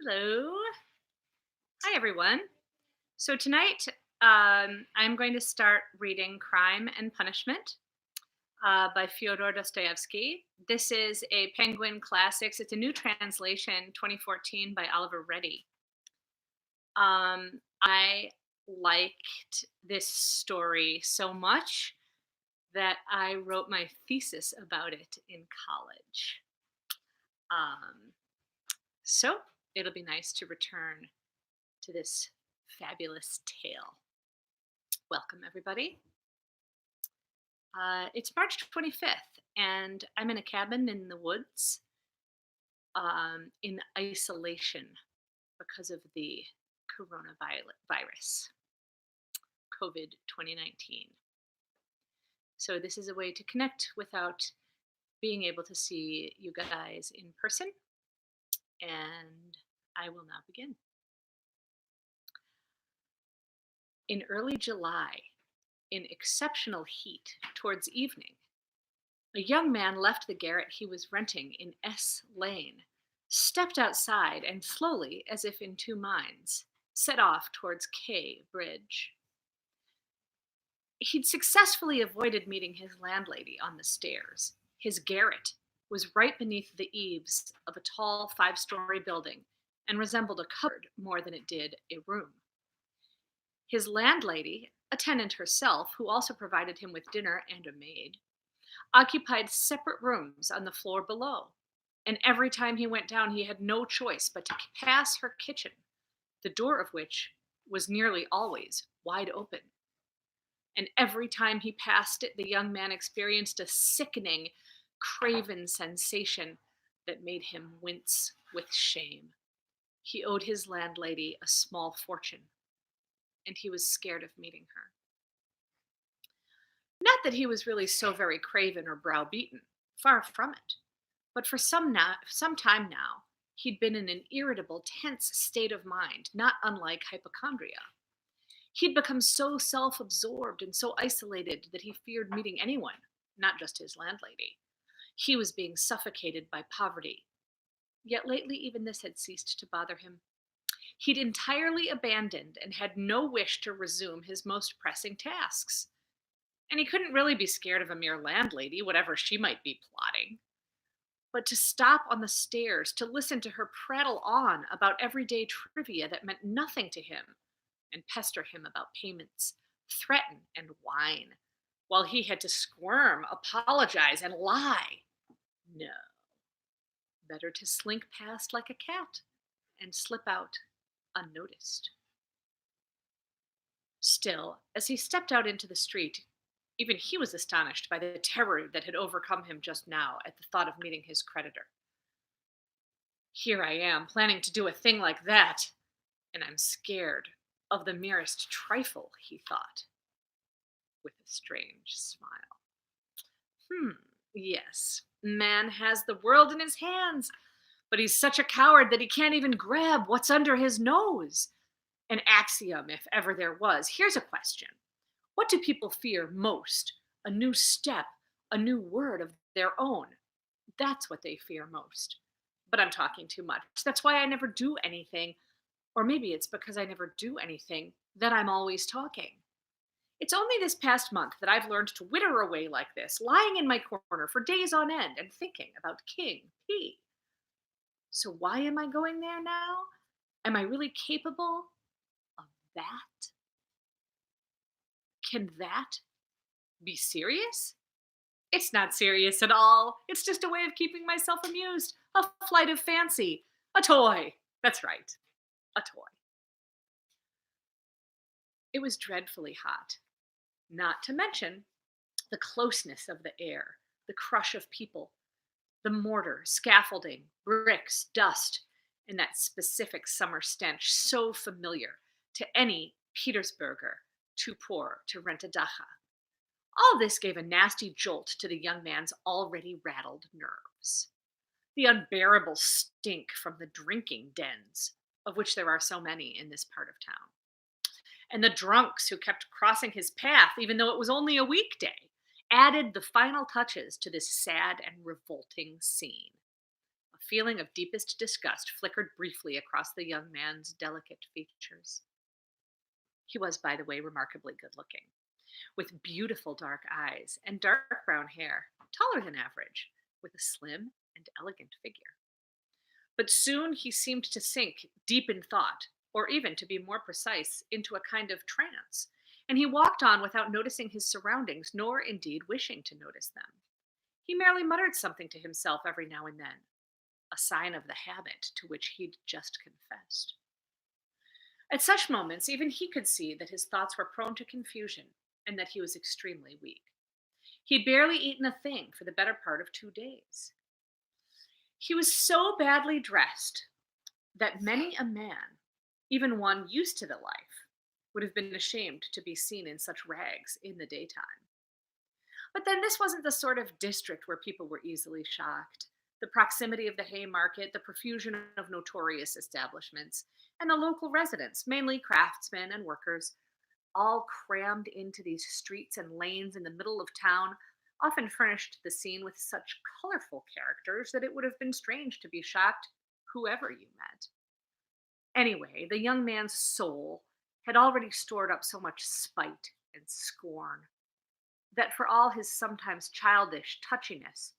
Hello. Hi, everyone. So tonight, I'm going to start reading Crime and Punishment by Fyodor Dostoevsky. This is a Penguin Classics. It's a new translation, 2014, by Oliver Reddy. I liked this story so much that I wrote my thesis about it in college. Um, so it'll be nice to return to this fabulous tale. Welcome, everybody. It's March 25th, and I'm in a cabin in the woods in isolation because of the coronavirus, COVID 2019. So, this is a way to connect without being able to see you guys in person, and I will now begin. In early July, in exceptional heat towards evening, a young man left the garret he was renting in S Lane, stepped outside, and slowly, as if in two minds, set off towards K Bridge. He'd successfully avoided meeting his landlady on the stairs. His garret was right beneath the eaves of a tall 5-story building and resembled a cupboard more than it did a room. His landlady, a tenant herself, who also provided him with dinner and a maid, occupied separate rooms on the floor below, and every time he went down, he had no choice but to pass her kitchen, the door of which was nearly always wide open. And every time he passed it, the young man experienced a sickening, craven sensation that made him wince with shame. He owed his landlady a small fortune, and he was scared of meeting her. Not that he was really so very craven or browbeaten, far from it. But for some time now, he'd been in an irritable, tense state of mind, not unlike hypochondria. He'd become so self absorbed and so isolated that he feared meeting anyone, not just his landlady. He was being suffocated by poverty. Yet lately, even this had ceased to bother him. He'd entirely abandoned and had no wish to resume his most pressing tasks. And he couldn't really be scared of a mere landlady, whatever she might be plotting. But to stop on the stairs, to listen to her prattle on about everyday trivia that meant nothing to him, and pester him about payments, threaten and whine, while he had to squirm, apologize, and lie. No, better to slink past like a cat and slip out unnoticed. Still, as he stepped out into the street, even he was astonished by the terror that had overcome him just now at the thought of meeting his creditor. Here I am, planning to do a thing like that, and I'm scared of the merest trifle, he thought, with a strange smile. Yes, man has the world in his hands, but he's such a coward that he can't even grab what's under his nose. An axiom, if ever there was. Here's a question. What do people fear most? A new step, a new word of their own. That's what they fear most. But I'm talking too much. That's why I never do anything. Or maybe it's because I never do anything that I'm always talking. It's only this past month that I've learned to witter away like this, lying in my corner for days on end and thinking about King P. So why am I going there now? Am I really capable of that? Can that be serious? It's not serious at all. It's just a way of keeping myself amused. A flight of fancy. A toy. That's right. A toy. It was dreadfully hot. Not to mention the closeness of the air, the crush of people, the mortar, scaffolding, bricks, dust, and that specific summer stench so familiar to any Petersburger too poor to rent a dacha. All this gave a nasty jolt to the young man's already rattled nerves. The unbearable stink from the drinking dens, of which there are so many in this part of town, and the drunks who kept crossing his path even though it was only a weekday, added the final touches to this sad and revolting scene. A A feeling of deepest disgust flickered briefly across the young man's delicate features. He was, by the way, remarkably good looking, with beautiful dark eyes and dark brown hair, taller than average, with a slim and elegant figure. But soon he seemed to sink deep in thought, or even, to be more precise, into a kind of trance, and he walked on without noticing his surroundings, nor indeed wishing to notice them. He merely muttered something to himself every now and then, a sign of the habit to which he'd just confessed. At such moments, even he could see that his thoughts were prone to confusion and that he was extremely weak. He'd barely eaten a thing for the better part of 2 days. He was so badly dressed that many a man, even one used to the life, would have been ashamed to be seen in such rags in the daytime. But then this wasn't the sort of district where people were easily shocked. The proximity of the Haymarket, the profusion of notorious establishments, and the local residents, mainly craftsmen and workers, all crammed into these streets and lanes in the middle of town, often furnished the scene with such colorful characters that it would have been strange to be shocked whoever you met. Anyway, the young man's soul had already stored up so much spite and scorn that for all his sometimes childish touchiness,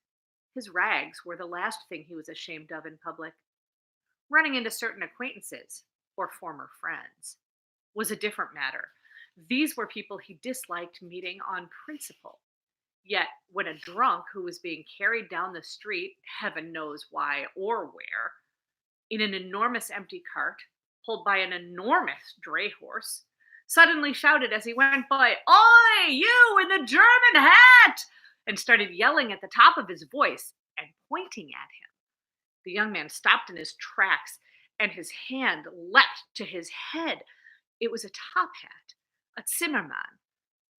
his rags were the last thing he was ashamed of in public. Running into certain acquaintances, or former friends, was a different matter. These were people he disliked meeting on principle. Yet, when a drunk who was being carried down the street, heaven knows why or where, in an enormous empty cart, pulled by an enormous dray horse, suddenly shouted as he went by, "Oi, you in the German hat!" and started yelling at the top of his voice and pointing at him. The young man stopped in his tracks, and his hand leapt to his head. It was a top hat, a Zimmermann,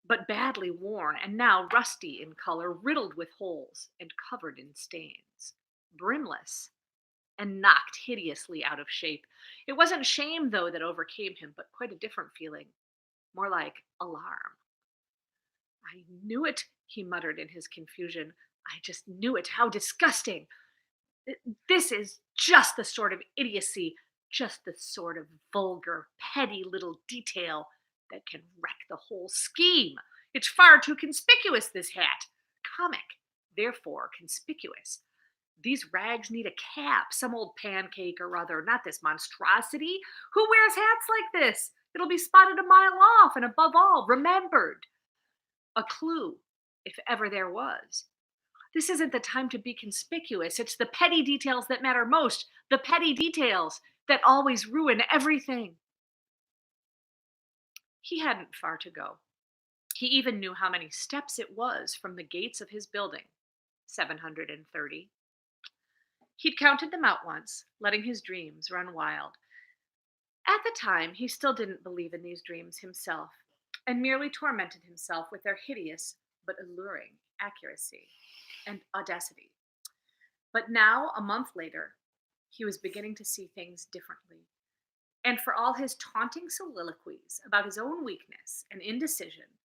but badly worn and now rusty in color, riddled with holes and covered in stains, brimless, and knocked hideously out of shape. It wasn't shame, though, that overcame him, but quite a different feeling, more like alarm. "I knew it," he muttered in his confusion. "I just knew it. How disgusting! This is just the sort of idiocy, just the sort of vulgar, petty little detail that can wreck the whole scheme. It's far too conspicuous, this hat. Comic, therefore conspicuous. These rags need a cap, some old pancake or other, not this monstrosity. Who wears hats like this? It'll be spotted a mile off, and above all, remembered. A clue, if ever there was. This isn't the time to be conspicuous. It's the petty details that matter most, the petty details that always ruin everything." He hadn't far to go. He even knew how many steps it was from the gates of his building, 730. He'd counted them out once, letting his dreams run wild. At the time, he still didn't believe in these dreams himself, and merely tormented himself with their hideous but alluring accuracy and audacity. But now, a month later, he was beginning to see things differently. And for all his taunting soliloquies about his own weakness and indecision,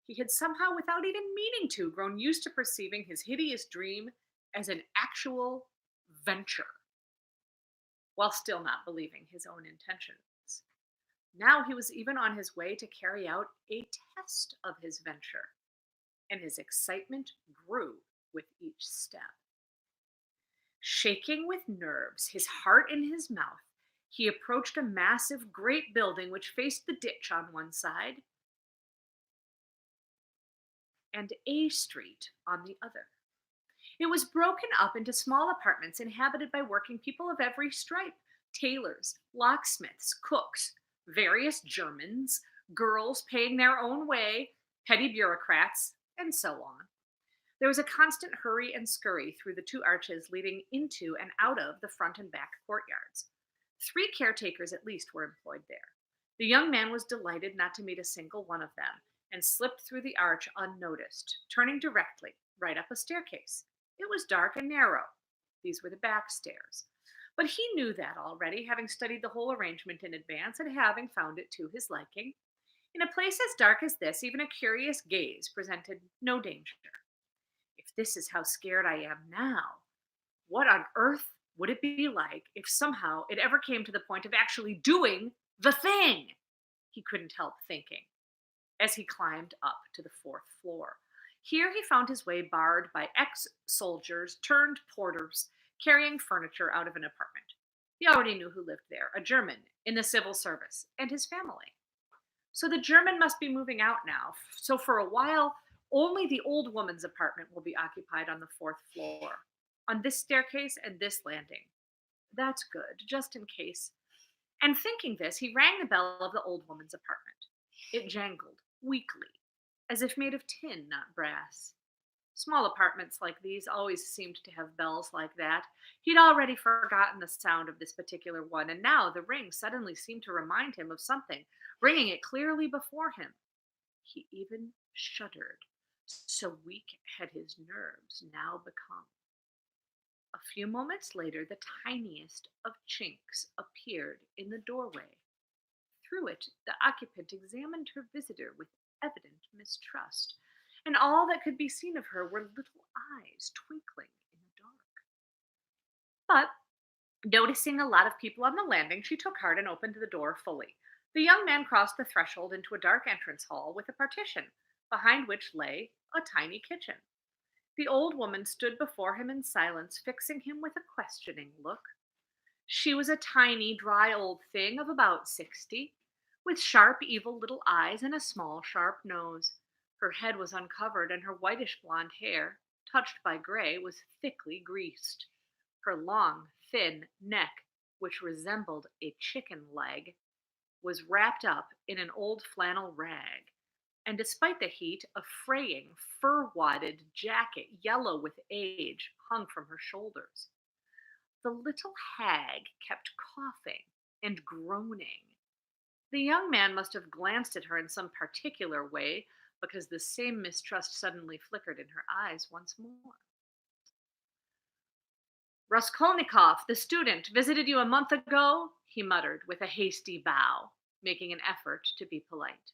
he had somehow, without even meaning to, grown used to perceiving his hideous dream as an actual venture, while still not believing his own intentions. Now he was even on his way to carry out a test of his venture, and his excitement grew with each step. Shaking with nerves, his heart in his mouth, he approached a massive, great building which faced the ditch on one side and A Street on the other. It was broken up into small apartments inhabited by working people of every stripe: tailors, locksmiths, cooks, various Germans, girls paying their own way, petty bureaucrats, and so on. There was a constant hurry and scurry through the two arches leading into and out of the front and back courtyards. 3 caretakers at least were employed there. The young man was delighted not to meet a single one of them, and slipped through the arch unnoticed, turning directly right up a staircase. It was dark and narrow. These were the back stairs. But he knew that already, having studied the whole arrangement in advance and having found it to his liking. In a place as dark as this, even a curious gaze presented no danger. If this is how scared I am now, what on earth would it be like if somehow it ever came to the point of actually doing the thing? He couldn't help thinking as he climbed up to the fourth floor. Here he found his way barred by ex soldiers turned porters carrying furniture out of an apartment. He already knew who lived there, a German in the civil service, and his family. So the German must be moving out now. So for a while, only the old woman's apartment will be occupied on the fourth floor, on this staircase and this landing. That's good, just in case. And thinking this, he rang the bell of the old woman's apartment. It jangled weakly, as if made of tin, not brass. Small apartments like these always seemed to have bells like that. He'd already forgotten the sound of this particular one, and now the ring suddenly seemed to remind him of something, bringing it clearly before him. He even shuddered, so weak had his nerves now become. A few moments later, the tiniest of chinks appeared in the doorway. Through it, the occupant examined her visitor with evident mistrust, and all that could be seen of her were little eyes twinkling in the dark. But, noticing a lot of people on the landing, she took heart and opened the door fully. The young man crossed the threshold into a dark entrance hall with a partition, behind which lay a tiny kitchen. The old woman stood before him in silence, fixing him with a questioning look. She was a tiny, dry old thing of about 60, with sharp, evil little eyes and a small, sharp nose. Her head was uncovered, and her whitish blonde hair, touched by gray, was thickly greased. Her long, thin neck, which resembled a chicken leg, was wrapped up in an old flannel rag, and despite the heat, a fraying, fur wadded jacket, yellow with age, hung from her shoulders. The little hag kept coughing and groaning. The young man must have glanced at her in some particular way, because the same mistrust suddenly flickered in her eyes once more. Raskolnikov, the student, visited you a month ago, he muttered with a hasty bow, making an effort to be polite.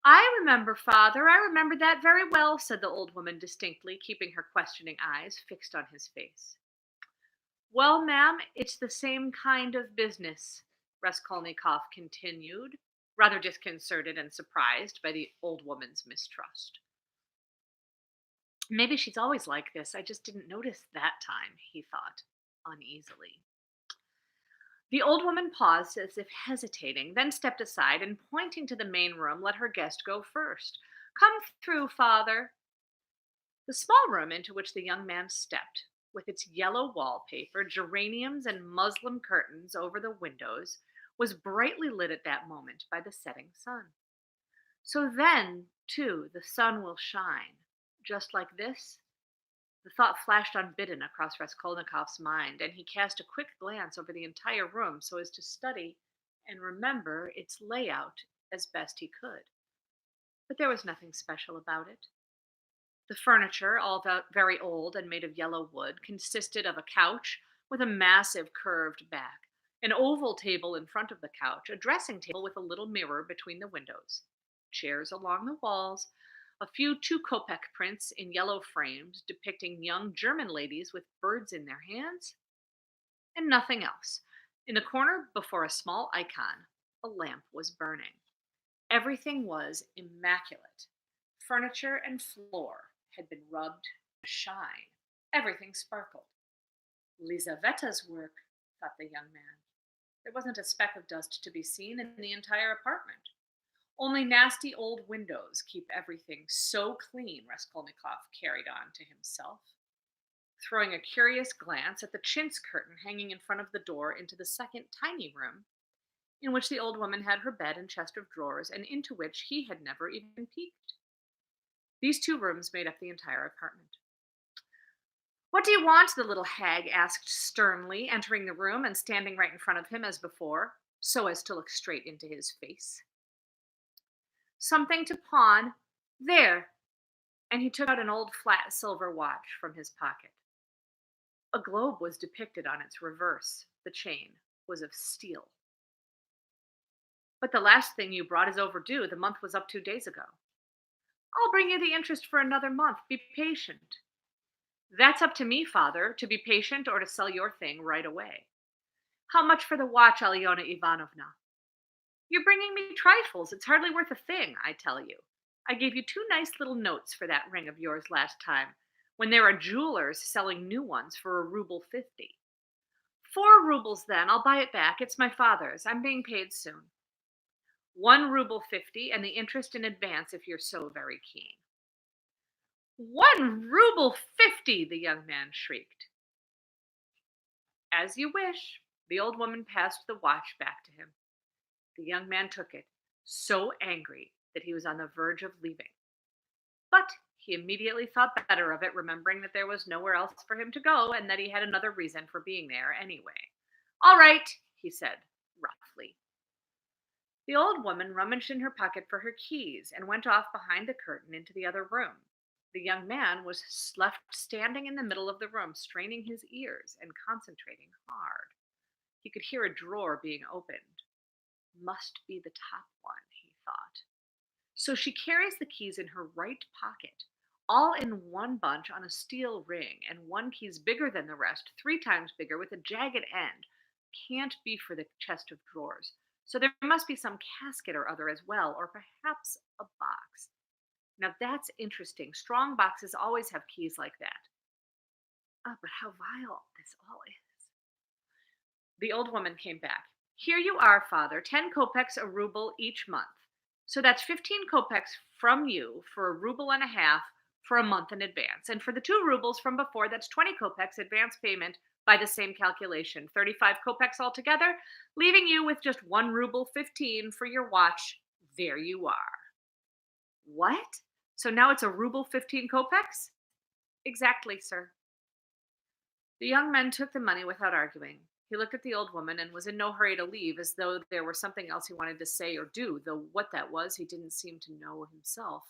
I remember, father, I remember that very well, said the old woman distinctly, keeping her questioning eyes fixed on his face. Well, ma'am, it's the same kind of business, Raskolnikov continued, rather disconcerted and surprised by the old woman's mistrust. Maybe she's always like this. I just didn't notice that time, he thought uneasily. The old woman paused as if hesitating, then stepped aside and, pointing to the main room, let her guest go first. Come through, father. The small room into which the young man stepped, with its yellow wallpaper, geraniums, and muslin curtains over the windows, was brightly lit at that moment by the setting sun. So then, too, the sun will shine, just like this? The thought flashed unbidden across Raskolnikov's mind, and he cast a quick glance over the entire room so as to study and remember its layout as best he could. But there was nothing special about it. The furniture, very old and made of yellow wood, consisted of a couch with a massive curved back, an oval table in front of the couch, a dressing table with a little mirror between the windows, chairs along the walls, a few 2 kopeck prints in yellow frames depicting young German ladies with birds in their hands, and nothing else. In the corner before a small icon, a lamp was burning. Everything was immaculate. Furniture and floor had been rubbed to shine. Everything sparkled. Lizaveta's work, thought the young man. There wasn't a speck of dust to be seen in the entire apartment. Only nasty old windows keep everything so clean, Raskolnikov carried on to himself, throwing a curious glance at the chintz curtain hanging in front of the door into the second tiny room, in which the old woman had her bed and chest of drawers, and into which he had never even peeked. These 2 rooms made up the entire apartment. What do you want? The little hag asked sternly, entering the room and standing right in front of him as before, so as to look straight into his face. Something to pawn. There. And he took out an old flat silver watch from his pocket. A globe was depicted on its reverse. The chain was of steel. But the last thing you brought is overdue. The month was up 2 days ago. I'll bring you the interest for another month. Be patient. That's up to me, father, to be patient or to sell your thing right away. How much for the watch, Alyona Ivanovna? You're bringing me trifles. It's hardly worth a thing, I tell you. I gave you two nice little notes for that ring of yours last time, when there are jewelers selling new ones for a ruble 50. 4 rubles, then. I'll buy it back. It's my father's. I'm being paid soon. 1 ruble 50, and the interest in advance if you're so very keen. 1 ruble 50, the young man shrieked. As you wish. The old woman passed the watch back to him. The young man took it, so angry that he was on the verge of leaving. But he immediately thought better of it, remembering that there was nowhere else for him to go and that he had another reason for being there anyway. All right, he said roughly. The old woman rummaged in her pocket for her keys and went off behind the curtain into the other room. The young man was left standing in the middle of the room, straining his ears and concentrating hard. He could hear a drawer being opened. Must be the top one, he thought. So she carries the keys in her right pocket, all in one bunch on a steel ring, and one key's bigger than the rest, 3 times bigger, with a jagged end. Can't be for the chest of drawers. So there must be some casket or other as well, or perhaps a box. Now that's interesting. Strong boxes always have keys like that. Oh, but how vile this all is. The old woman came back. Here you are, father, 10 kopecks a ruble each month. So that's 15 kopecks from you for a ruble and a half for a month in advance. And for the 2 rubles from before, that's 20 kopecks advance payment by the same calculation. 35 kopecks altogether, leaving you with just 1 ruble 15 for your watch. There you are. What? So now it's a ruble 15 kopecks? Exactly, sir. The young man took the money without arguing. He looked at the old woman and was in no hurry to leave, as though there were something else he wanted to say or do, though what that was he didn't seem to know himself.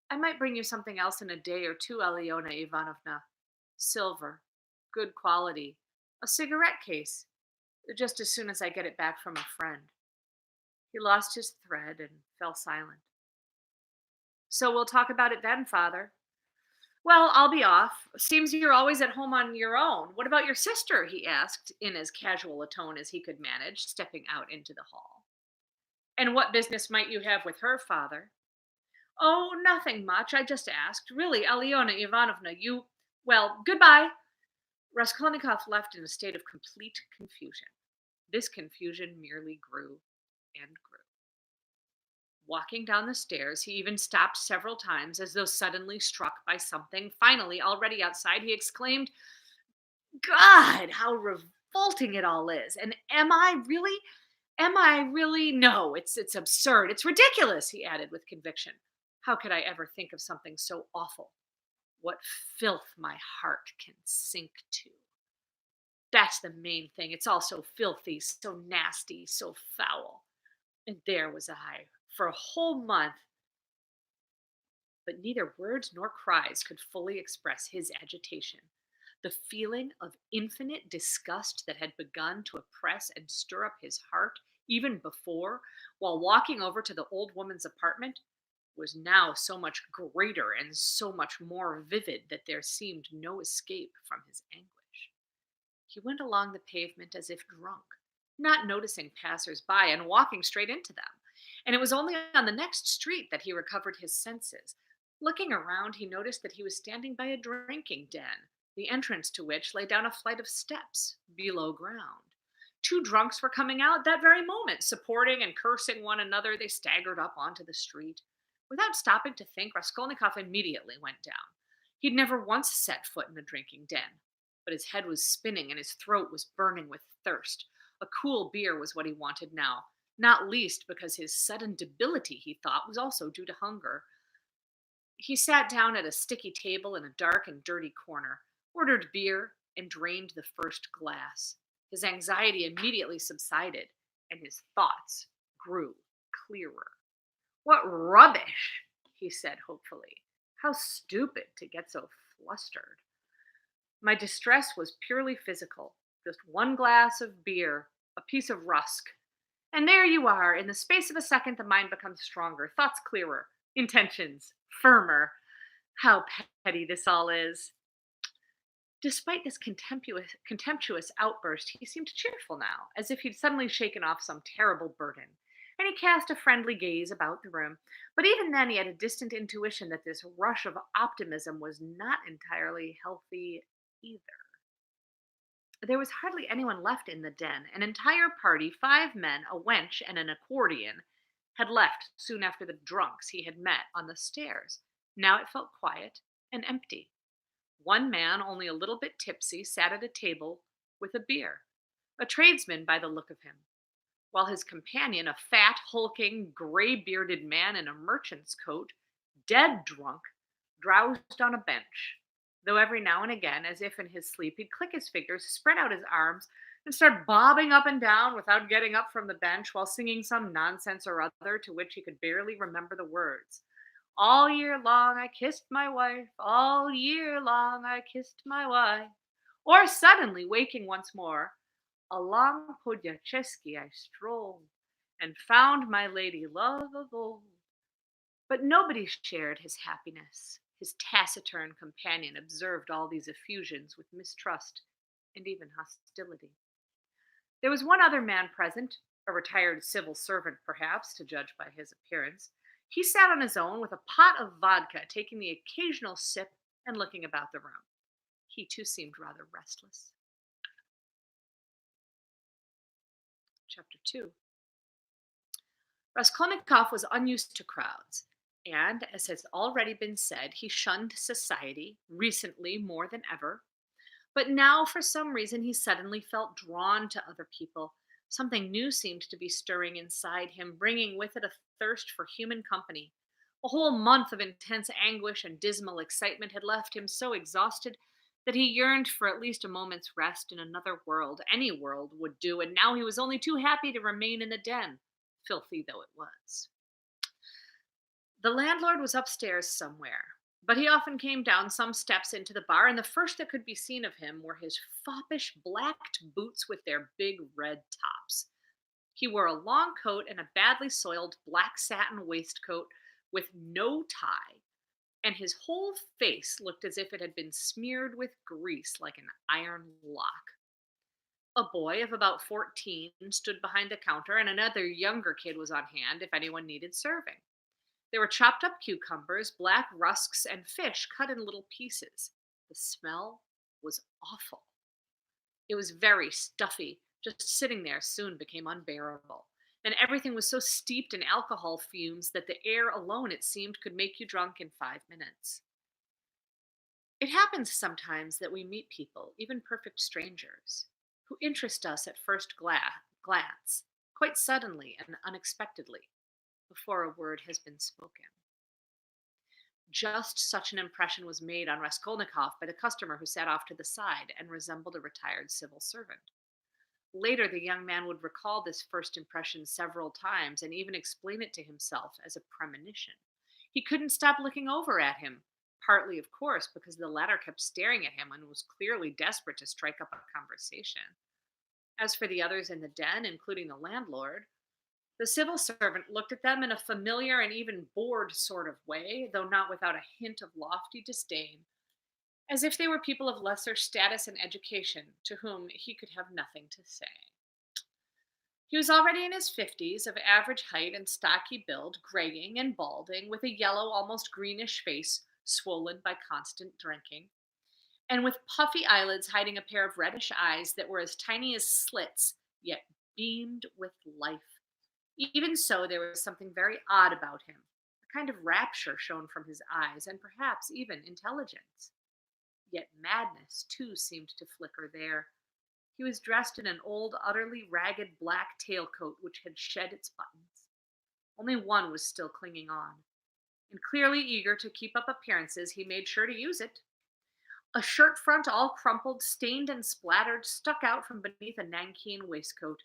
I might bring you something else in a day or two, Alyona Ivanovna. Silver, good quality, a cigarette case, just as soon as I get it back from a friend. He lost his thread and fell silent. So we'll talk about it then, father. Well, I'll be off. Seems you're always at home on your own. What about your sister? He asked in as casual a tone as he could manage, stepping out into the hall. And what business might you have with her, father? Oh, nothing much. I just asked. Really, Alyona Ivanovna, you. Well, goodbye. Raskolnikov left in a state of complete confusion. This confusion merely grew and grew. Walking down the stairs, he even stopped several times as though suddenly struck by something. Finally, already outside, he exclaimed, God, how revolting it all is. And am I really? No, it's absurd. It's ridiculous, he added with conviction. How could I ever think of something so awful? What filth my heart can sink to. That's the main thing. It's all so filthy, so nasty, so foul. And there was I, for a whole month, but neither words nor cries could fully express his agitation. The feeling of infinite disgust that had begun to oppress and stir up his heart even before, while walking over to the old woman's apartment, was now so much greater and so much more vivid that there seemed no escape from his anguish. He went along the pavement as if drunk, not noticing passers-by and walking straight into them. And it was only on the next street that he recovered his senses. Looking around, he noticed that he was standing by a drinking den, the entrance to which lay down a flight of steps below ground. 2 drunks were coming out that very moment. Supporting and cursing one another, they staggered up onto the street. Without stopping to think, Raskolnikov immediately went down. He'd never once set foot in a drinking den, but his head was spinning and his throat was burning with thirst. A cool beer was what he wanted now, not least because his sudden debility, he thought, was also due to hunger. He sat down at a sticky table in a dark and dirty corner, ordered beer, and drained the first glass. His anxiety immediately subsided, and his thoughts grew clearer. What rubbish, he said hopefully. How stupid to get so flustered. My distress was purely physical. Just 1 glass of beer, a piece of rusk. And there you are. In the space of a second, the mind becomes stronger, thoughts clearer, intentions firmer. How petty this all is. Despite this contemptuous outburst, he seemed cheerful now, as if he'd suddenly shaken off some terrible burden. And he cast a friendly gaze about the room. But even then, he had a distant intuition that this rush of optimism was not entirely healthy either. There was hardly anyone left in the den. An entire party, 5 men, a wench, and an accordion, had left soon after the drunks he had met on the stairs. Now it felt quiet and empty. One man, only a little bit tipsy, sat at a table with a beer, a tradesman by the look of him, while his companion, a fat, hulking, gray bearded man in a merchant's coat, dead drunk, drowsed on a bench. Though every now and again, as if in his sleep, he'd click his fingers, spread out his arms, and start bobbing up and down without getting up from the bench while singing some nonsense or other to which he could barely remember the words. All year long I kissed my wife, all year long I kissed my wife. Or suddenly waking once more, along Podyacheski I strolled, and found my lady love of old. But nobody shared his happiness. His taciturn companion observed all these effusions with mistrust and even hostility. There was one other man present, a retired civil servant perhaps, to judge by his appearance. He sat on his own with a pot of vodka, taking the occasional sip and looking about the room. He too seemed rather restless. Chapter 2. Raskolnikov was unused to crowds, and, as has already been said, he shunned society, recently more than ever. But now, for some reason, he suddenly felt drawn to other people. Something new seemed to be stirring inside him, bringing with it a thirst for human company. A whole month of intense anguish and dismal excitement had left him so exhausted that he yearned for at least a moment's rest in another world. Any world would do, and now he was only too happy to remain in the den, filthy though it was. The landlord was upstairs somewhere, but he often came down some steps into the bar, and the first that could be seen of him were his foppish blacked boots with their big red tops. He wore a long coat and a badly soiled black satin waistcoat with no tie, and his whole face looked as if it had been smeared with grease like an iron lock. A boy of about 14 stood behind the counter, and another younger kid was on hand if anyone needed serving. There were chopped up cucumbers, black rusks, and fish cut in little pieces. The smell was awful. It was very stuffy. Just sitting there soon became unbearable. And everything was so steeped in alcohol fumes that the air alone, it seemed, could make you drunk in 5 minutes. It happens sometimes that we meet people, even perfect strangers, who interest us at first glance, quite suddenly and unexpectedly, before a word has been spoken. Just such an impression was made on Raskolnikov by the customer who sat off to the side and resembled a retired civil servant. Later, the young man would recall this first impression several times and even explain it to himself as a premonition. He couldn't stop looking over at him, partly, of course, because the latter kept staring at him and was clearly desperate to strike up a conversation. As for the others in the den, including the landlord, the civil servant looked at them in a familiar and even bored sort of way, though not without a hint of lofty disdain, as if they were people of lesser status and education to whom he could have nothing to say. He was already in his 50s, of average height and stocky build, graying and balding, with a yellow, almost greenish face swollen by constant drinking, and with puffy eyelids hiding a pair of reddish eyes that were as tiny as slits, yet beamed with life. Even so, there was something very odd about him. A kind of rapture shone from his eyes, and perhaps even intelligence. Yet madness, too, seemed to flicker there. He was dressed in an old, utterly ragged black tailcoat which had shed its buttons. Only one was still clinging on, and clearly eager to keep up appearances, he made sure to use it. A shirt front all crumpled, stained, and splattered stuck out from beneath a nankeen waistcoat.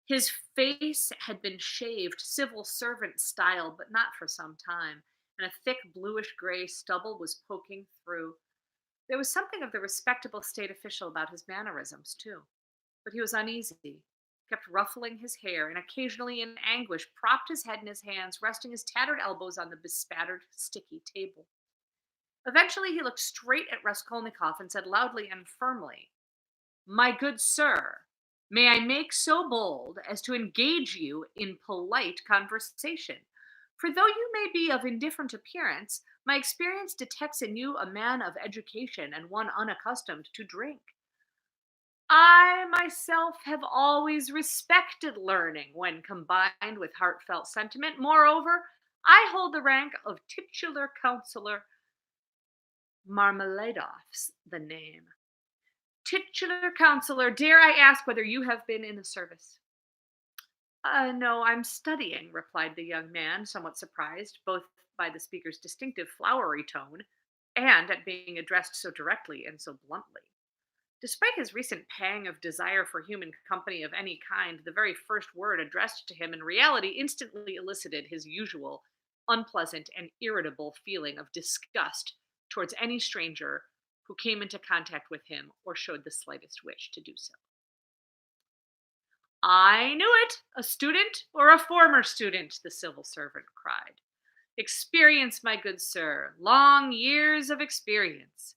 His face had been shaved civil servant style, but not for some time, and a thick bluish gray stubble was poking through. There was something of the respectable state official about his mannerisms, too. But he was uneasy, kept ruffling his hair, and occasionally in anguish propped his head in his hands, resting his tattered elbows on the bespattered, sticky table. Eventually, he looked straight at Raskolnikov and said loudly and firmly, "My good sir, may I make so bold as to engage you in polite conversation? For though you may be of indifferent appearance, my experience detects in you a man of education and one unaccustomed to drink. I myself have always respected learning when combined with heartfelt sentiment. Moreover, I hold the rank of titular counselor. Marmeladov's the name. Titular counselor, dare I ask whether you have been in the service?" No, I'm studying," replied the young man, somewhat surprised, both by the speaker's distinctive flowery tone and at being addressed so directly and so bluntly. Despite his recent pang of desire for human company of any kind, the very first word addressed to him in reality instantly elicited his usual unpleasant and irritable feeling of disgust towards any stranger who came into contact with him or showed the slightest wish to do so. "I knew it! A student or a former student?" the civil servant cried. "Experience, my good sir, long years of experience."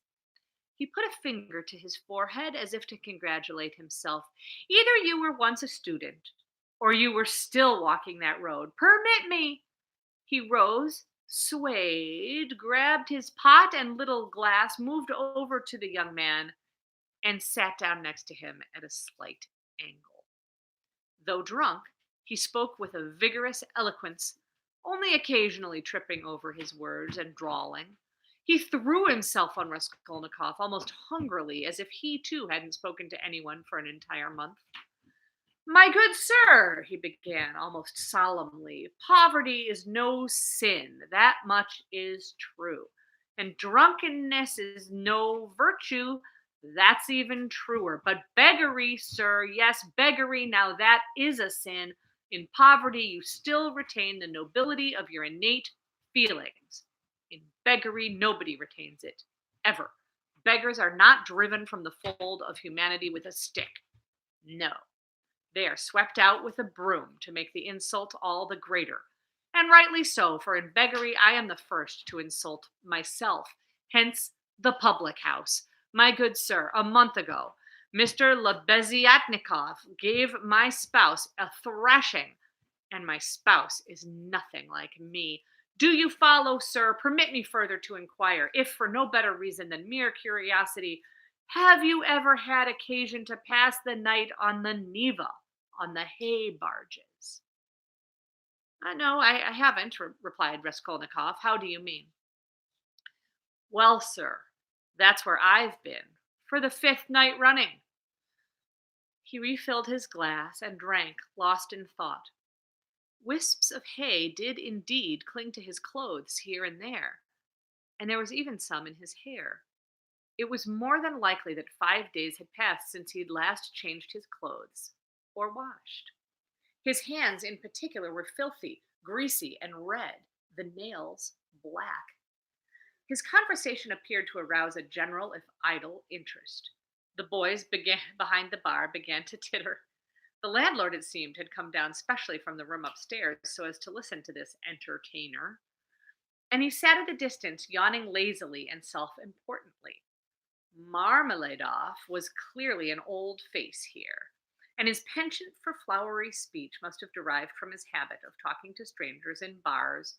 He put a finger to his forehead as if to congratulate himself. "Either you were once a student, or you were still walking that road. Permit me." He rose, swayed, grabbed his pot and little glass, moved over to the young man, and sat down next to him at a slight angle. Though drunk, he spoke with a vigorous eloquence, only occasionally tripping over his words and drawling. He threw himself on Raskolnikov almost hungrily, as if he too hadn't spoken to anyone for an entire month. "My good sir," he began almost solemnly, "poverty is no sin, that much is true. And drunkenness is no virtue, that's even truer. But beggary, sir, yes, beggary, now that is a sin. In poverty, you still retain the nobility of your innate feelings. In beggary, nobody retains it, ever. Beggars are not driven from the fold of humanity with a stick. No. They are swept out with a broom to make the insult all the greater. And rightly so, for in beggary I am the first to insult myself. Hence the public house. My good sir, a month ago, Mr. Lebeziatnikov gave my spouse a thrashing, and my spouse is nothing like me. Do you follow, sir? Permit me further to inquire, if for no better reason than mere curiosity, have you ever had occasion to pass the night on the Neva, on the hay barges?" No, I haven't," replied Raskolnikov. "How do you mean?" "Well, sir, that's where I've been, for the fifth night running." He refilled his glass and drank, lost in thought. Wisps of hay did indeed cling to his clothes here and there, and there was even some in his hair. It was more than likely that 5 days had passed since he had last changed his clothes or washed. His hands, in particular, were filthy, greasy, and red, the nails black. His conversation appeared to arouse a general, if idle, interest. The boys behind the bar began to titter. The landlord, it seemed, had come down specially from the room upstairs so as to listen to this entertainer, and he sat at a distance, yawning lazily and self importantly. Marmeladov was clearly an old face here, and his penchant for flowery speech must have derived from his habit of talking to strangers in bars.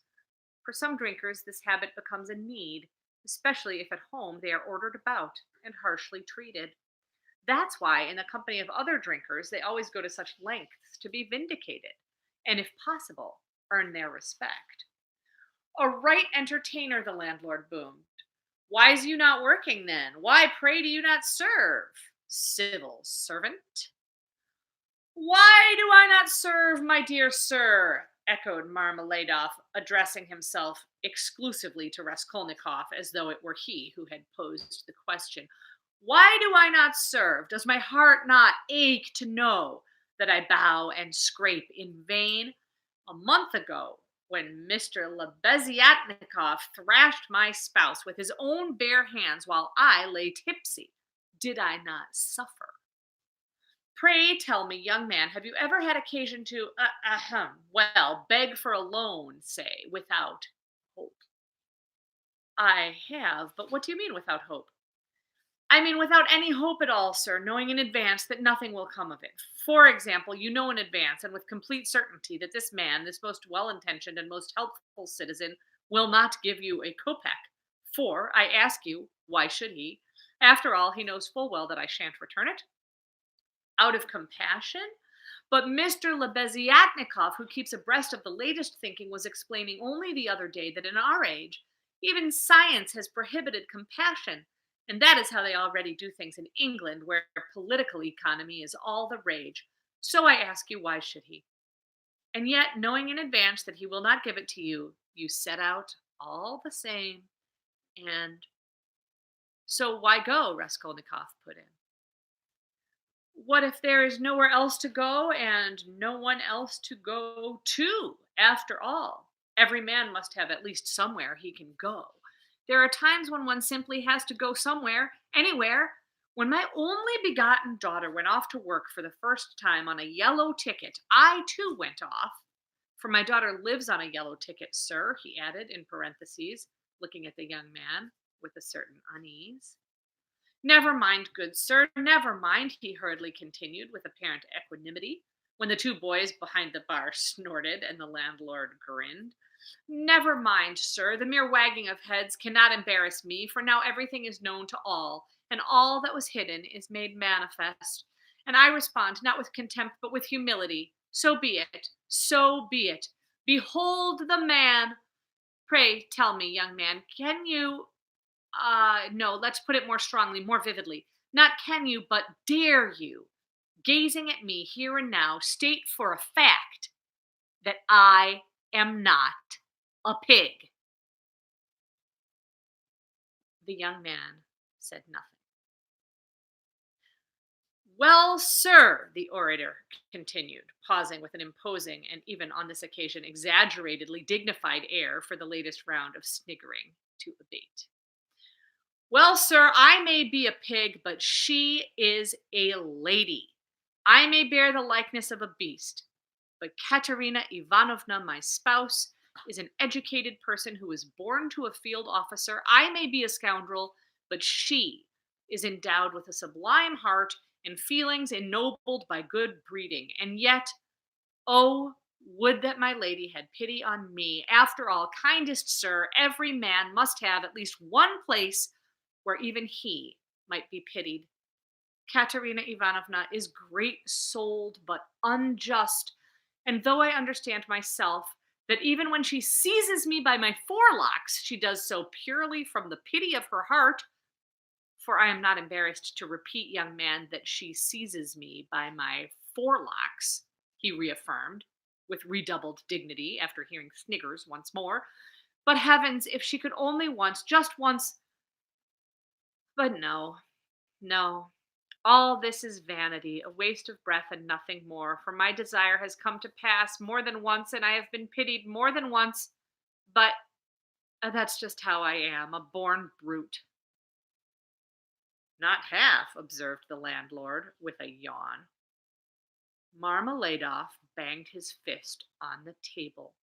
For some drinkers, this habit becomes a need, especially if at home they are ordered about and harshly treated. That's why, in the company of other drinkers, they always go to such lengths to be vindicated, and if possible, earn their respect. "A right entertainer," the landlord boomed. "Why's you not working then? Why, pray, do you not serve? Civil servant." "Why do I not serve, my dear sir?" echoed Marmeladov, addressing himself exclusively to Raskolnikov as though it were he who had posed the question. "Why do I not serve? Does my heart not ache to know that I bow and scrape in vain? A month ago, when Mr. Lebeziatnikov thrashed my spouse with his own bare hands while I lay tipsy, did I not suffer? Pray tell me, young man, have you ever had occasion to, well, beg for a loan, say, without hope?" I have, but what do you mean without hope? I mean, without any hope at all, sir, knowing in advance that nothing will come of it. For example, you know in advance and with complete certainty that this man, this most well intentioned and most helpful citizen, will not give you a kopeck. For, I ask you, why should he? After all, he knows full well that I shan't return it. Out of compassion? But Mr. Lebeziatnikov, who keeps abreast of the latest thinking, was explaining only the other day that in our age, even science has prohibited compassion. And that is how they already do things in England, where political economy is all the rage. So I ask you, why should he? And yet, knowing in advance that he will not give it to you, you set out all the same. And so why go? Raskolnikov put in. What if there is nowhere else to go and no one else to go to? After all, every man must have at least somewhere he can go. There are times when one simply has to go somewhere, anywhere. When my only begotten daughter went off to work for the first time on a yellow ticket, I too went off. For my daughter lives on a yellow ticket, sir, he added in parentheses, looking at the young man with a certain unease. Never mind, good sir, never mind, he hurriedly continued with apparent equanimity, when the two boys behind the bar snorted and the landlord grinned. Never mind, sir, the mere wagging of heads cannot embarrass me, for now everything is known to all, and all that was hidden is made manifest. And I respond not with contempt, but with humility. So be it, so be it. Behold the man. Pray tell me, young man, can you no, let's put it more strongly, more vividly. Not can you, but dare you, gazing at me here and now, state for a fact that I am not a pig? The young man said nothing. Well, sir, the orator continued, pausing with an imposing and even on this occasion exaggeratedly dignified air for the latest round of sniggering to abate. Well, sir, I may be a pig, but she is a lady. I may bear the likeness of a beast, but Katerina Ivanovna, my spouse, is an educated person who was born to a field officer. I may be a scoundrel, but she is endowed with a sublime heart and feelings ennobled by good breeding. And yet, oh, would that my lady had pity on me. After all, kindest sir, every man must have at least one place where even he might be pitied. Katerina Ivanovna is great souled but unjust, and though I understand myself that even when she seizes me by my forelocks, she does so purely from the pity of her heart, for I am not embarrassed to repeat, young man, that she seizes me by my forelocks, he reaffirmed, with redoubled dignity after hearing sniggers once more. But heavens, if she could only once, just once, but no, no. All this is vanity, a waste of breath and nothing more, for my desire has come to pass more than once, and I have been pitied more than once, but that's just how I am, a born brute. Not half, observed the landlord, with a yawn. Marmaladov banged his fist on the table.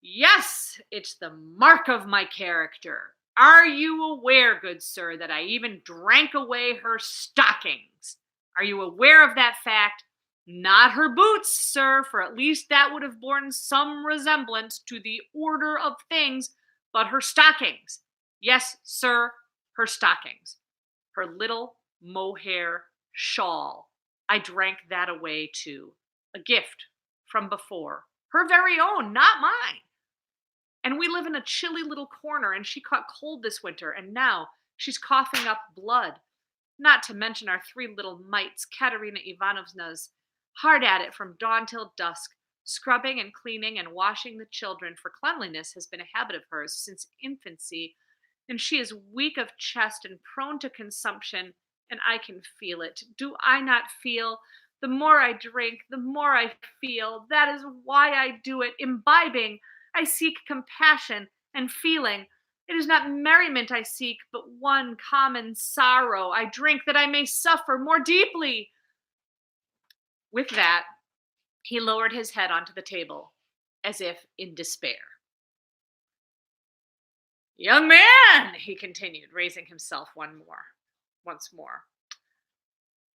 Yes, it's the mark of my character. Are you aware, good sir, that I even drank away her stockings? Are you aware of that fact? Not her boots, sir, for at least that would have borne some resemblance to the order of things, but her stockings. Yes, sir, her stockings. Her little mohair shawl. I drank that away too. A gift from before. Her very own, not mine. And we live in a chilly little corner, and she caught cold this winter, and now she's coughing up blood. Not to mention our three little mites, Katerina Ivanovna's hard at it from dawn till dusk, scrubbing and cleaning and washing the children, for cleanliness has been a habit of hers since infancy, and she is weak of chest and prone to consumption, and I can feel it. Do I not feel? The more I drink, the more I feel. That is why I do it. Imbibing, I seek compassion and feeling. It is not merriment I seek, but one common sorrow. I drink that I may suffer more deeply. With that, he lowered his head onto the table, as if in despair. Young man, he continued, raising himself once more.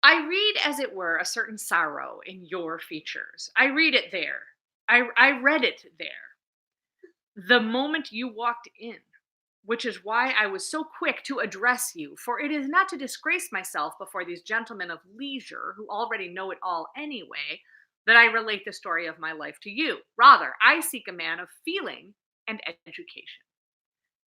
I read, as it were, a certain sorrow in your features. I read it there. I read it there the moment you walked in, which is why I was so quick to address you, for it is not to disgrace myself before these gentlemen of leisure, who already know it all anyway, that I relate the story of my life to you. Rather, I seek a man of feeling and education.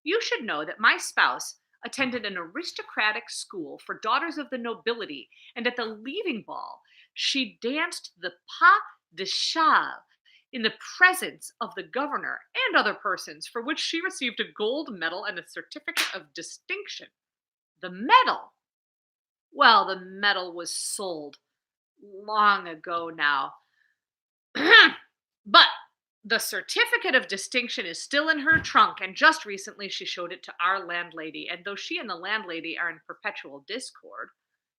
You should know that my spouse attended an aristocratic school for daughters of the nobility, and at the leaving ball, she danced the pas de châle in the presence of the governor and other persons, for which she received a gold medal and a certificate of distinction. The medal, well, the medal was sold long ago now. But the certificate of distinction is still in her trunk, and just recently she showed it to our landlady. And though she and the landlady are in perpetual discord,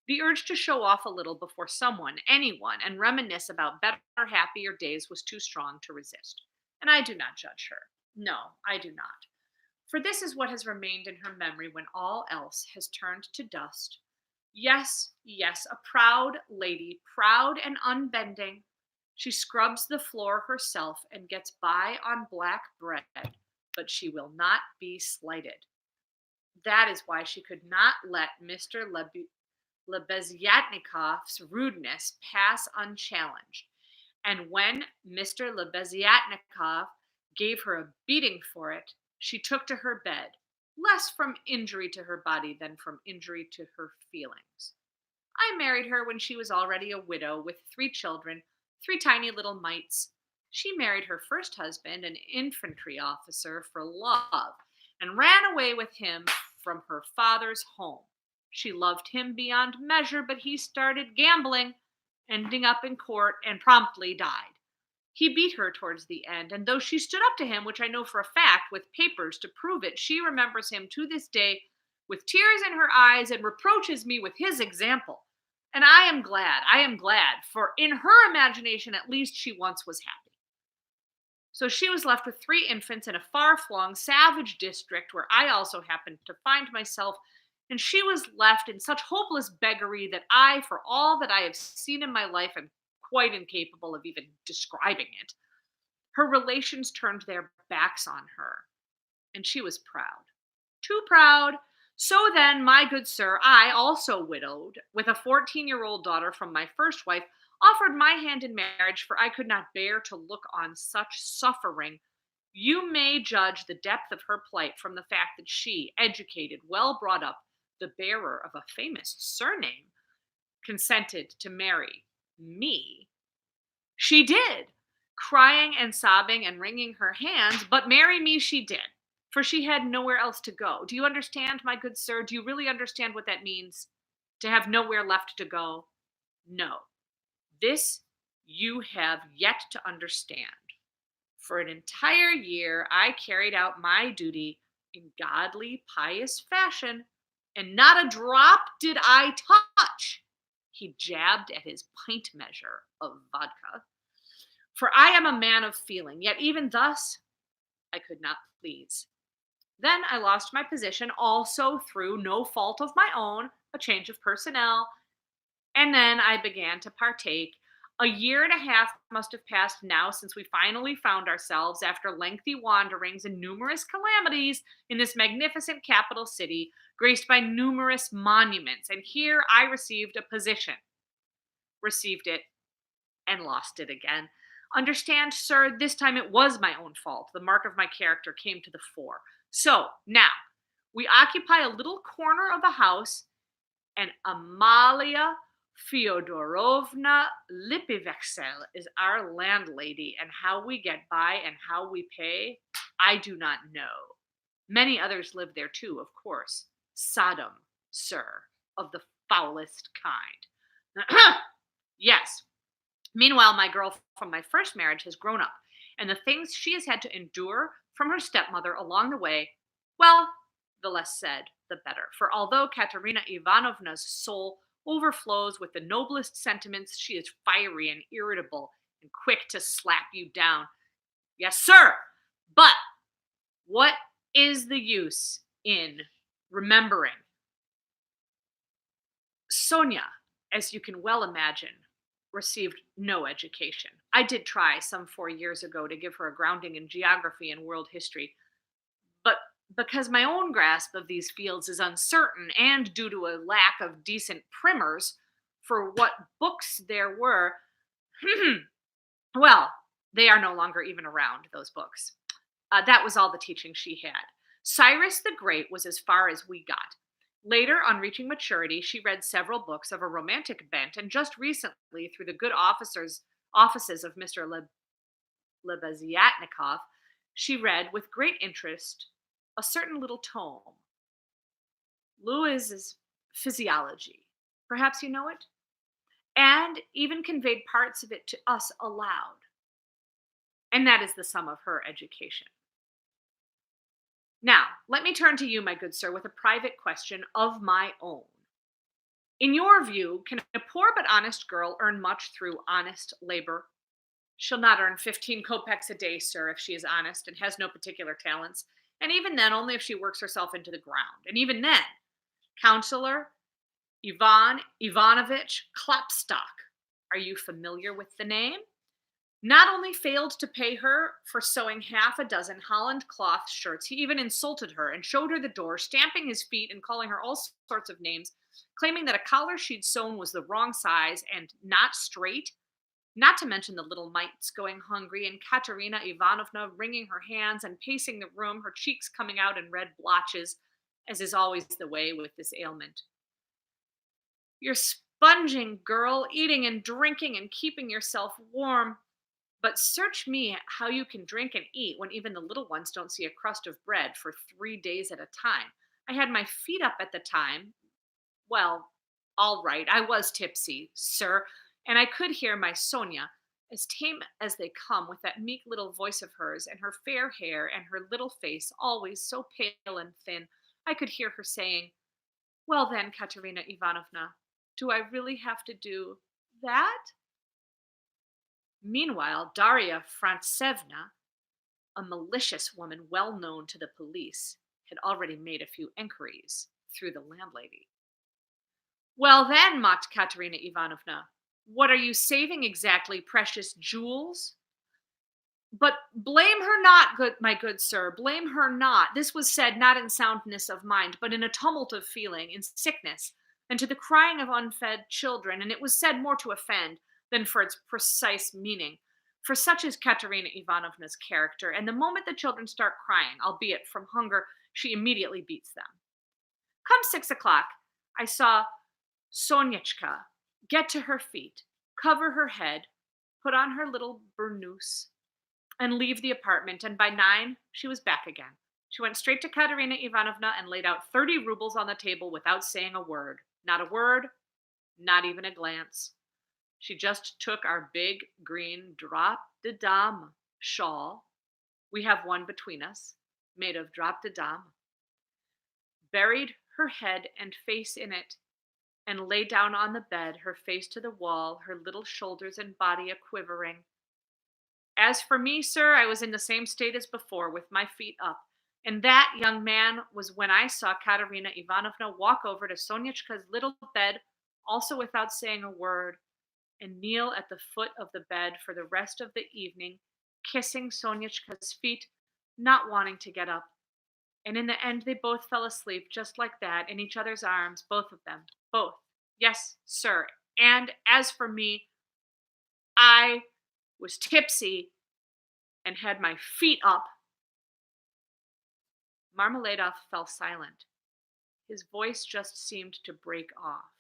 the urge to show off a little before someone, anyone, and reminisce about better, happier days was too strong to resist. And I do not judge her. No, I do not. For this is what has remained in her memory when all else has turned to dust. Yes, yes, a proud lady, proud and unbending. She scrubs the floor herself and gets by on black bread, but she will not be slighted. That is why she could not let Mr. Lebeziatnikov's rudeness pass unchallenged. And when Mr. Lebeziatnikov gave her a beating for it, she took to her bed, less from injury to her body than from injury to her feelings. I married her when she was already a widow with 3 children, 3 tiny little mites. She married her first husband, an infantry officer, for love, and ran away with him from her father's home. She loved him beyond measure, but he started gambling, ending up in court, and promptly died. He beat her towards the end, and though she stood up to him, which I know for a fact, with papers to prove it, she remembers him to this day with tears in her eyes and reproaches me with his example. And I am glad, for in her imagination, at least, she once was happy. So she was left with 3 infants in a far flung, savage district where I also happened to find myself, and she was left in such hopeless beggary that I, for all that I have seen in my life, am quite incapable of even describing it. Her relations turned their backs on her, and she was proud. Too proud. So then, my good sir, I, also widowed, with a 14-year-old daughter from my first wife, offered my hand in marriage, for I could not bear to look on such suffering. You may judge the depth of her plight from the fact that she, educated, well brought up, the bearer of a famous surname, consented to marry me. She did, crying and sobbing and wringing her hands, but marry me she did, for she had nowhere else to go. Do you understand, my good sir? Do you really understand what that means? To have nowhere left to go? No. This you have yet to understand. For an entire year, I carried out my duty in godly, pious fashion, and not a drop did I touch. He jabbed at his pint measure of vodka. For I am a man of feeling, yet even thus I could not please. Then I lost my position also through no fault of my own, a change of personnel, and then I began to partake. A year and a half must have passed now since we finally found ourselves, after lengthy wanderings and numerous calamities, in this magnificent capital city, graced by numerous monuments. And here I received a position, received it, and lost it again. Understand, sir, this time it was my own fault. The mark of my character came to the fore. So now we occupy a little corner of a house, and Amalia Fyodorovna Lipiveksel is our landlady, and how we get by and how we pay, I do not know. Many others live there too, of course. Sodom, sir, of the foulest kind. Yes. Meanwhile, my girl from my first marriage has grown up, and the things she has had to endure from her stepmother along the way, well, the less said, the better. For although Katerina Ivanovna's soul overflows with the noblest sentiments, she is fiery and irritable and quick to slap you down. Yes, sir. But what is the use in remembering? Sonia, as you can well imagine, received no education. I did try some 4 years ago to give her a grounding in geography and world history, but because my own grasp of these fields is uncertain and due to a lack of decent primers for what books there were, well, they are no longer even around, those books. That was all the teaching she had. Cyrus the Great was as far as we got. Later, on reaching maturity, she read several books of a romantic bent, and just recently, through the good offices of Mr. Lebeziatnikov, she read with great interest a certain little tome, Lewis's Physiology. Perhaps you know it? And even conveyed parts of it to us aloud. And that is the sum of her education. Now, let me turn to you, my good sir, with a private question of my own. In your view, can a poor but honest girl earn much through honest labor? She'll not earn 15 kopecks a day, sir, if she is honest and has no particular talents. And even then, only if she works herself into the ground. And even then, Counselor Ivan Ivanovich Klopstock, are you familiar with the name? Not only failed to pay her for sewing half a dozen Holland cloth shirts, he even insulted her and showed her the door, stamping his feet and calling her all sorts of names, claiming that a collar she'd sewn was the wrong size and not straight. Not to mention the little mites going hungry and Katerina Ivanovna wringing her hands and pacing the room, her cheeks coming out in red blotches, as is always the way with this ailment. You're sponging, girl, eating and drinking and keeping yourself warm. But search me how you can drink and eat when even the little ones don't see a crust of bread for 3 days at a time. I had my feet up at the time. Well, all right, I was tipsy, sir, and I could hear my Sonia, as tame as they come, with that meek little voice of hers, and her fair hair, and her little face, always so pale and thin. I could hear her saying, "Well then, Katerina Ivanovna, do I really have to do that?" Meanwhile, Darya Frantsevna, a malicious woman well known to the police, had already made a few enquiries through the landlady. "Well, then," mocked Katerina Ivanovna, "what are you saving exactly, precious jewels?" But blame her not, my good sir, blame her not. This was said not in soundness of mind, but in a tumult of feeling, in sickness, and to the crying of unfed children, and it was said more to offend than for its precise meaning. For such is Katerina Ivanovna's character, and the moment the children start crying, albeit from hunger, she immediately beats them. Come 6 o'clock, I saw Sonyechka get to her feet, cover her head, put on her little burnous, and leave the apartment, and by 9 she was back again. She went straight to Katerina Ivanovna and laid out 30 rubles on the table without saying a word. Not a word, not even a glance. She just took our big green drap de dame shawl. We have one between us, made of drap de dame, buried her head and face in it, and lay down on the bed, her face to the wall, her little shoulders and body a quivering. As for me, sir, I was in the same state as before, with my feet up. And that, young man, was when I saw Katerina Ivanovna walk over to Sonyechka's little bed, also without saying a word, and kneel at the foot of the bed for the rest of the evening, kissing Sonyechka's feet, not wanting to get up. And in the end, they both fell asleep just like that, in each other's arms, both of them. Both. Yes, sir. And as for me, I was tipsy and had my feet up. Marmeladov fell silent. His voice just seemed to break off.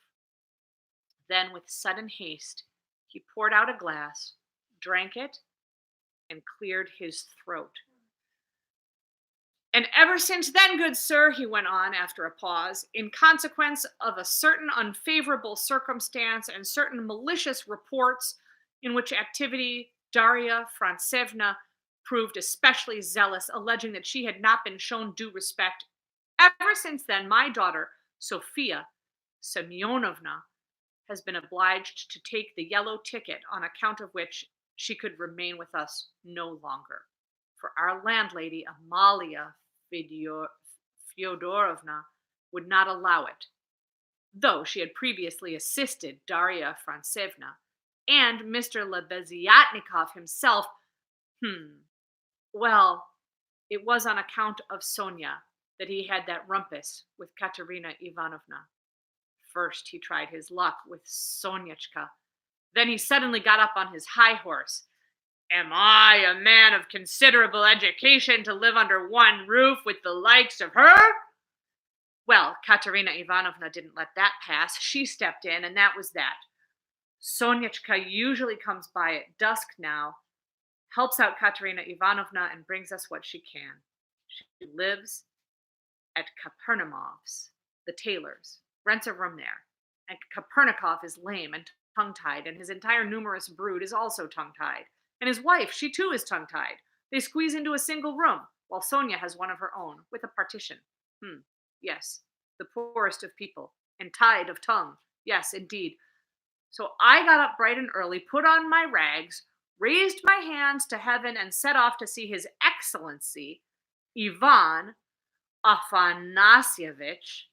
Then, with sudden haste, he poured out a glass, drank it, and cleared his throat. And ever since then, good sir, he went on after a pause, in consequence of a certain unfavorable circumstance and certain malicious reports in which activity Darya Frantsevna proved especially zealous, alleging that she had not been shown due respect. Ever since then, my daughter, Sophia Semyonovna, has been obliged to take the yellow ticket, on account of which she could remain with us no longer. For our landlady, Amalia Fyodor- Fyodorovna would not allow it, though she had previously assisted Darya Frantsevna and Mr. Lebeziatnikov himself. Hmm. Well, it was on account of Sonia that he had that rumpus with Katerina Ivanovna. First, he tried his luck with Sonyachka. Then he suddenly got up on his high horse. Am I, a man of considerable education, to live under one roof with the likes of her? Well, Katerina Ivanovna didn't let that pass. She stepped in, and that was that. Sonyachka usually comes by at dusk now, helps out Katerina Ivanovna, and brings us what she can. She lives at Kapernamov's, the tailor's, rents a room there. And Kapernikov is lame and tongue-tied, and his entire numerous brood is also tongue-tied. And his wife, she too is tongue-tied. They squeeze into a single room, while Sonia has one of her own, with a partition. Yes, the poorest of people, and tied of tongue. Yes, indeed. So I got up bright and early, put on my rags, raised my hands to heaven, and set off to see His Excellency, Ivan Afanasyevich.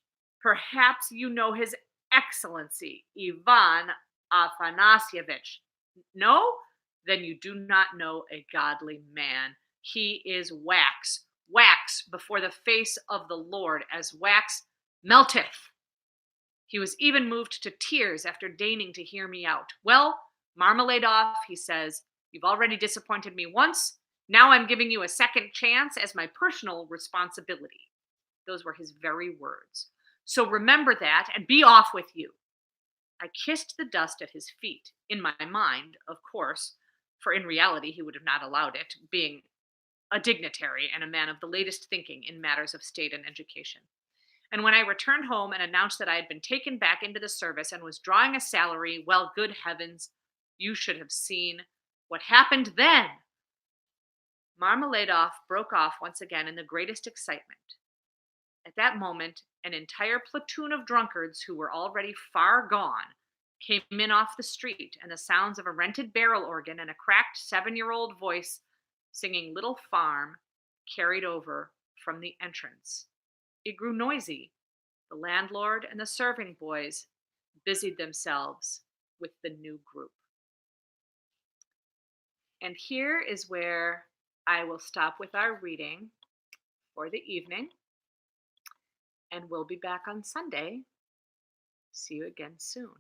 Perhaps you know His Excellency, Ivan Afanasyevich. No? Then you do not know a godly man. He is wax, wax before the face of the Lord, as wax melteth. He was even moved to tears after deigning to hear me out. Well, Marmalade off, he says, you've already disappointed me once. Now I'm giving you a second chance as my personal responsibility. Those were his very words. So remember that and be off with you. I kissed the dust at his feet, in my mind, of course, for in reality he would have not allowed it, being a dignitary and a man of the latest thinking in matters of state and education. And when I returned home and announced that I had been taken back into the service and was drawing a salary, well, good heavens, you should have seen what happened then. Marmaladov broke off once again in the greatest excitement. At that moment, an entire platoon of drunkards who were already far gone came in off the street, and the sounds of a rented barrel organ and a cracked 7-year-old voice singing Little Farm carried over from the entrance. It grew noisy. The landlord and the serving boys busied themselves with the new group. And here is where I will stop with our reading for the evening. And we'll be back on Sunday. See you again soon.